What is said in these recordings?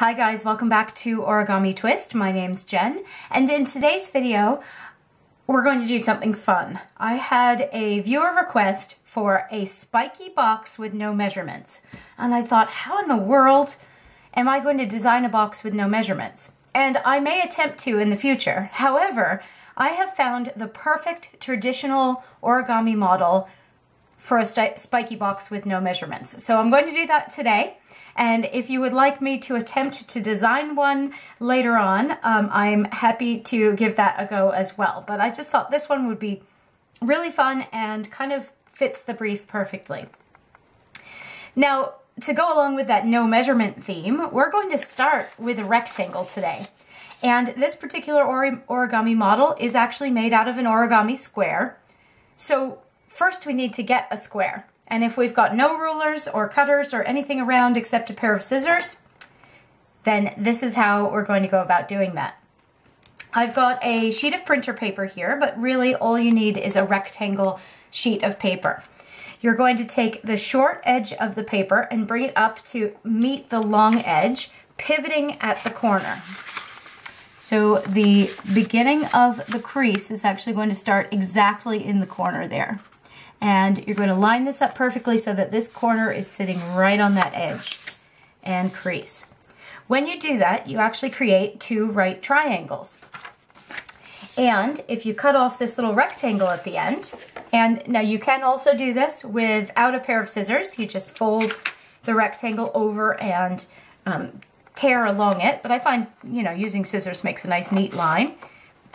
Hi guys, welcome back to Origami Twist. My name's Jen, and in today's video, we're going to do something fun. I had a viewer request for a spiky box with no measurements, and I thought, how in the world am I going to design a box with no measurements? And I may attempt to in the future. However, I have found the perfect traditional origami model for a spiky box with no measurements. So I'm going to do that today. And if you would like me to attempt to design one later on, I'm happy to give that a go as well. But I just thought this one would be really fun and kind of fits the brief perfectly. Now, to go along with that no measurement theme, we're going to start with a rectangle today. And this particular origami model is actually made out of an origami square. So first we need to get a square. And if we've got no rulers or cutters or anything around except a pair of scissors, then this is how we're going to go about doing that. I've got a sheet of printer paper here, but really all you need is a rectangle sheet of paper. You're going to take the short edge of the paper and bring it up to meet the long edge, pivoting at the corner. So the beginning of the crease is actually going to start exactly in the corner there. And you're going to line this up perfectly so that this corner is sitting right on that edge and crease. When you do that, you actually create two right triangles. And if you cut off this little rectangle at the end, and now you can also do this without a pair of scissors, you just fold the rectangle over and tear along it, but I find, using scissors makes a nice neat line.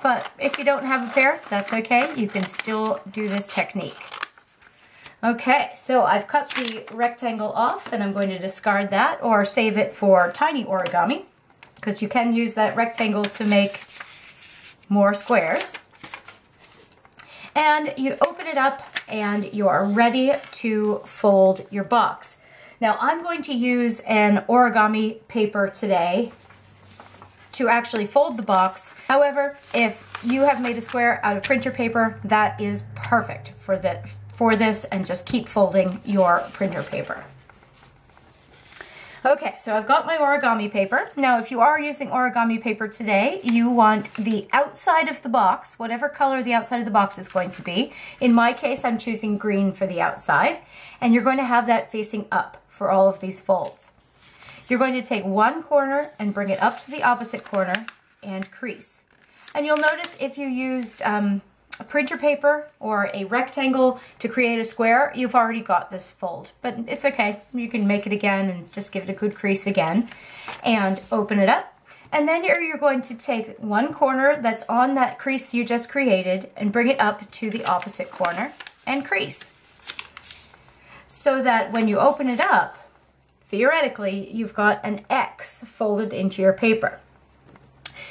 But if you don't have a pair, that's okay. You can still do this technique. Okay, so I've cut the rectangle off and I'm going to discard that or save it for tiny origami because you can use that rectangle to make more squares. And you open it up and you're ready to fold your box. Now I'm going to use an origami paper today to actually fold the box. However, if you have made a square out of printer paper, that is perfect for this, and just keep folding your printer paper. Okay, so I've got my origami paper. Now, if you are using origami paper today, you want the outside of the box, whatever color the outside of the box is going to be. In my case, I'm choosing green for the outside, and you're going to have that facing up for all of these folds. You're going to take one corner and bring it up to the opposite corner and crease. And you'll notice if you used a printer paper or a rectangle to create a square, you've already got this fold, but it's okay. You can make it again and just give it a good crease again and open it up. And then you're going to take one corner that's on that crease you just created and bring it up to the opposite corner and crease. So that when you open it up, theoretically, you've got an X folded into your paper.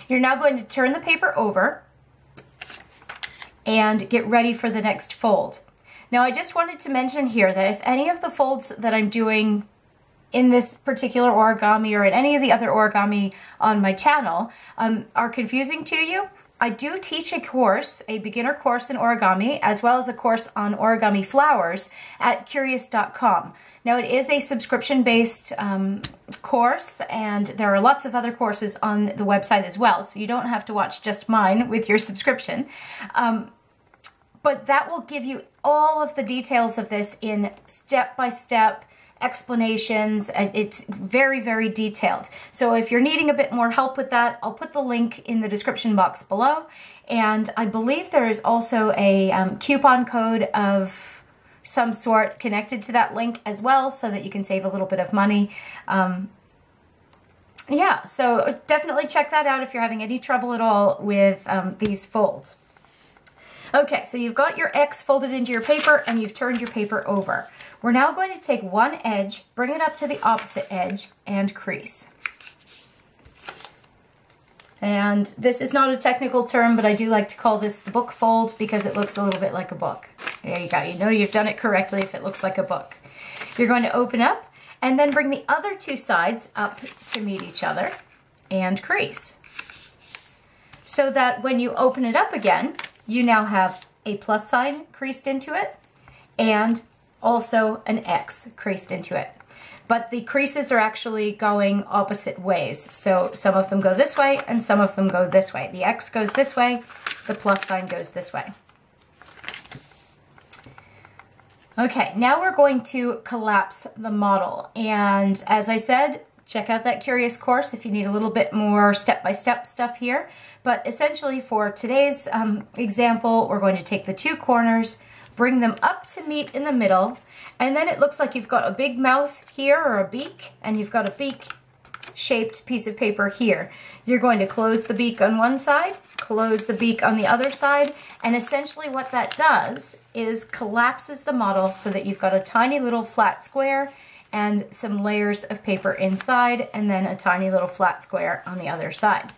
You're now going to turn the paper over and get ready for the next fold. Now I just wanted to mention here that if any of the folds that I'm doing in this particular origami or in any of the other origami on my channel are confusing to you, I do teach a course, a beginner course in origami, as well as a course on origami flowers at curious.com. Now it is a subscription-based course, and there are lots of other courses on the website as well, so you don't have to watch just mine with your subscription. But that will give you all of the details of this in step-by-step explanations. It's very, very detailed. So if you're needing a bit more help with that, I'll put the link in the description box below. And I believe there is also a coupon code of some sort connected to that link as well, so that you can save a little bit of money. Yeah, so definitely check that out if you're having any trouble at all with these folds. Okay, so you've got your X folded into your paper and you've turned your paper over. We're now going to take one edge, bring it up to the opposite edge, and crease. And this is not a technical term, but I do like to call this the book fold because it looks a little bit like a book. There you go. You know you've done it correctly if it looks like a book. You're going to open up and then bring the other two sides up to meet each other and crease. So that when you open it up again, you now have a plus sign creased into it and also an X creased into it. but the creases are actually going opposite ways. So some of them go this way and some of them go this way. The X goes this way, the plus sign goes this way. Okay, now we're going to collapse the model. And as I said, check out that Curious course if you need a little bit more step-by-step stuff here. But essentially for today's example, we're going to take the two corners, bring them up to meet in the middle, and then it looks like you've got a big mouth here or a beak, and you've got a beak-shaped piece of paper here. You're going to close the beak on one side, close the beak on the other side, and essentially what that does is collapses the model so that you've got a tiny little flat square and some layers of paper inside, and then a tiny little flat square on the other side.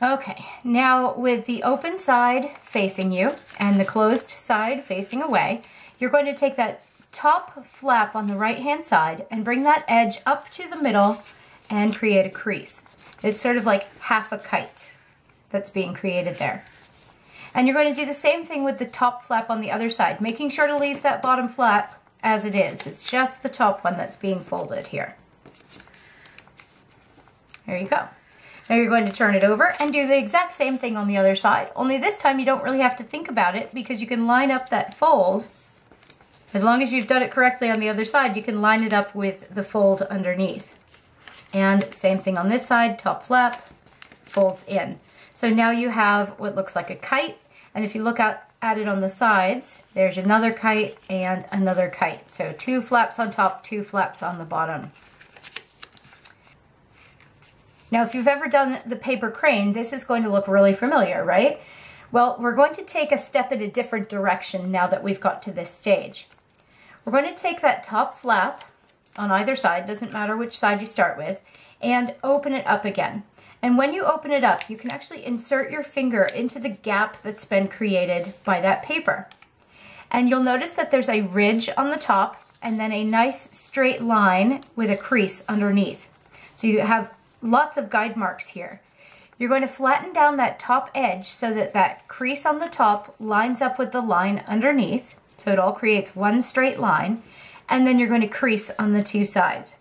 Okay, now with the open side facing you and the closed side facing away, you're going to take that top flap on the right-hand side and bring that edge up to the middle and create a crease. It's sort of like half a kite that's being created there. And you're going to do the same thing with the top flap on the other side, making sure to leave that bottom flap as it is. It's just the top one that's being folded here. There you go. Now you're going to turn it over and do the exact same thing on the other side, only this time you don't really have to think about it because you can line up that fold. As long as you've done it correctly on the other side, you can line it up with the fold underneath. And same thing on this side, top flap, folds in. So now you have what looks like a kite, and if you look at it on the sides, there's another kite and another kite. So two flaps on top, two flaps on the bottom. Now, if you've ever done the paper crane, this is going to look really familiar, right? Well, we're going to take a step in a different direction now that we've got to this stage. We're going to take that top flap on either side, doesn't matter which side you start with, and open it up again. And when you open it up, you can actually insert your finger into the gap that's been created by that paper. And you'll notice that there's a ridge on the top and then a nice straight line with a crease underneath. So you have lots of guide marks here. You're going to flatten down that top edge so that that crease on the top lines up with the line underneath, so it all creates one straight line, and then you're going to crease on the two sides.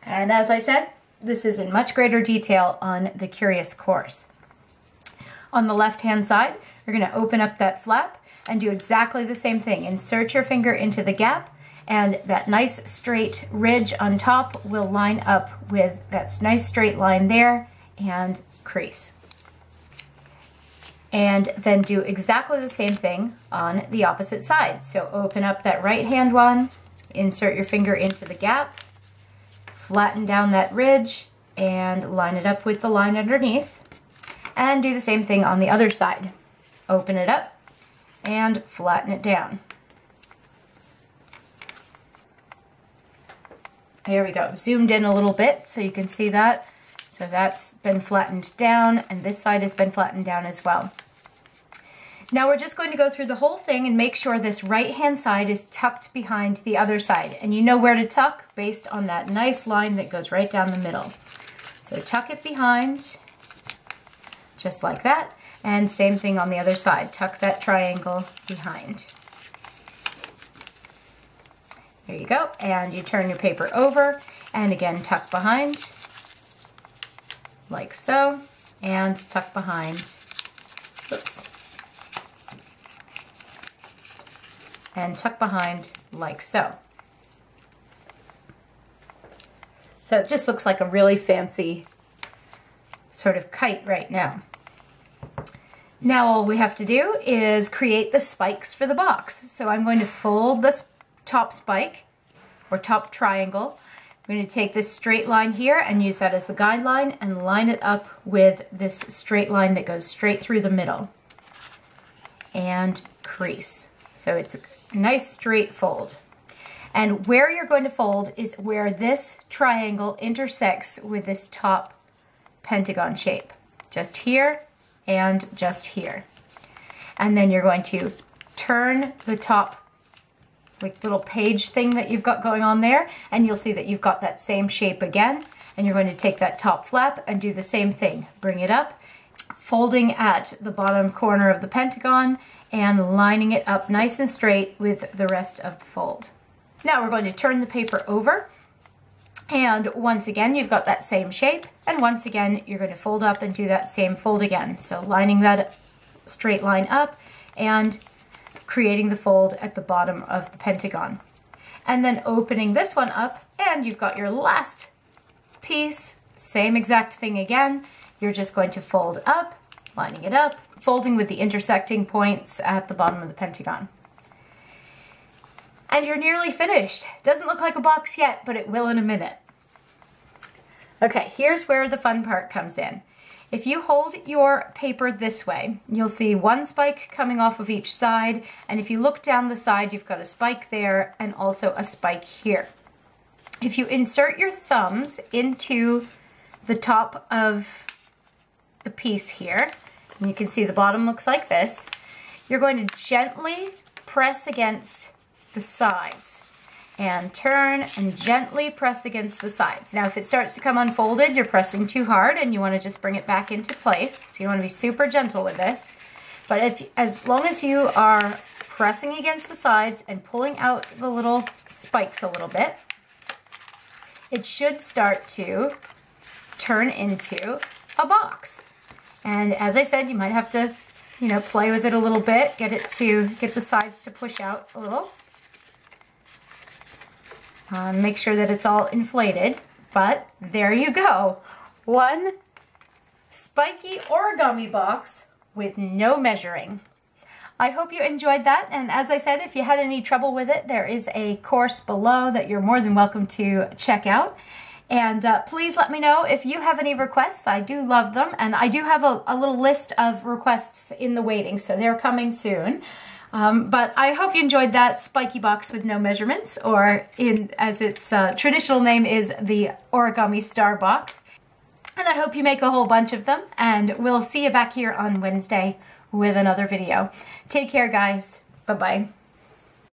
And as I said, this is in much greater detail on the Curious course. On the left-hand side, you're going to open up that flap and do exactly the same thing. Insert your finger into the gap, and that nice straight ridge on top will line up with that nice straight line there and crease. And then do exactly the same thing on the opposite side. So open up that right hand one, insert your finger into the gap, flatten down that ridge and line it up with the line underneath, and do the same thing on the other side. Open it up and flatten it down. Here we go. Zoomed in a little bit so you can see that. So that's been flattened down, and this side has been flattened down as well. Now we're just going to go through the whole thing and make sure this right-hand side is tucked behind the other side. And you know where to tuck based on that nice line that goes right down the middle. So tuck it behind, just like that. And same thing on the other side. Tuck that triangle behind. There you go, and you turn your paper over, and again tuck behind, like so, and tuck behind, oops, and tuck behind like so. So it just looks like a really fancy sort of kite right now. Now all we have to do is create the spikes for the box. So I'm going to fold this top spike or top triangle. I'm going to take this straight line here and use that as the guideline and line it up with this straight line that goes straight through the middle and crease. So it's a nice straight fold. And where you're going to fold is where this triangle intersects with this top pentagon shape. Just here and just here. And then you're going to turn the top like little page thing that you've got going on there, and you'll see that you've got that same shape again, and you're going to take that top flap and do the same thing. Bring it up, folding at the bottom corner of the pentagon and lining it up nice and straight with the rest of the fold. Now we're going to turn the paper over, and once again you've got that same shape, and once again you're going to fold up and do that same fold again. So lining that straight line up and creating the fold at the bottom of the pentagon. And then opening this one up, and you've got your last piece, same exact thing again. You're just going to fold up, lining it up, folding with the intersecting points at the bottom of the pentagon. And you're nearly finished. Doesn't look like a box yet, but it will in a minute. Okay, here's where the fun part comes in. If you hold your paper this way, you'll see one spike coming off of each side, and if you look down the side, you've got a spike there and also a spike here. If you insert your thumbs into the top of the piece here, and you can see the bottom looks like this, you're going to gently press against the sides and turn and gently press against the sides. Now if it starts to come unfolded, you're pressing too hard and you want to just bring it back into place. So you want to be super gentle with this. But as long as you are pressing against the sides and pulling out the little spikes a little bit, it should start to turn into a box. And as I said, you might have to, play with it a little bit, get the sides to push out a little. Make sure that it's all inflated, but there you go. One spiky origami box with no measuring. I hope you enjoyed that, and as I said, if you had any trouble with it, there is a course below that you're more than welcome to check out. And please let me know if you have any requests. I do love them, and I do have a little list of requests in the waiting, so they're coming soon. But I hope you enjoyed that spiky box with no measurements, or as its traditional name is, the Origami Star Box. And I hope you make a whole bunch of them, and we'll see you back here on Wednesday with another video. Take care, guys. Bye-bye.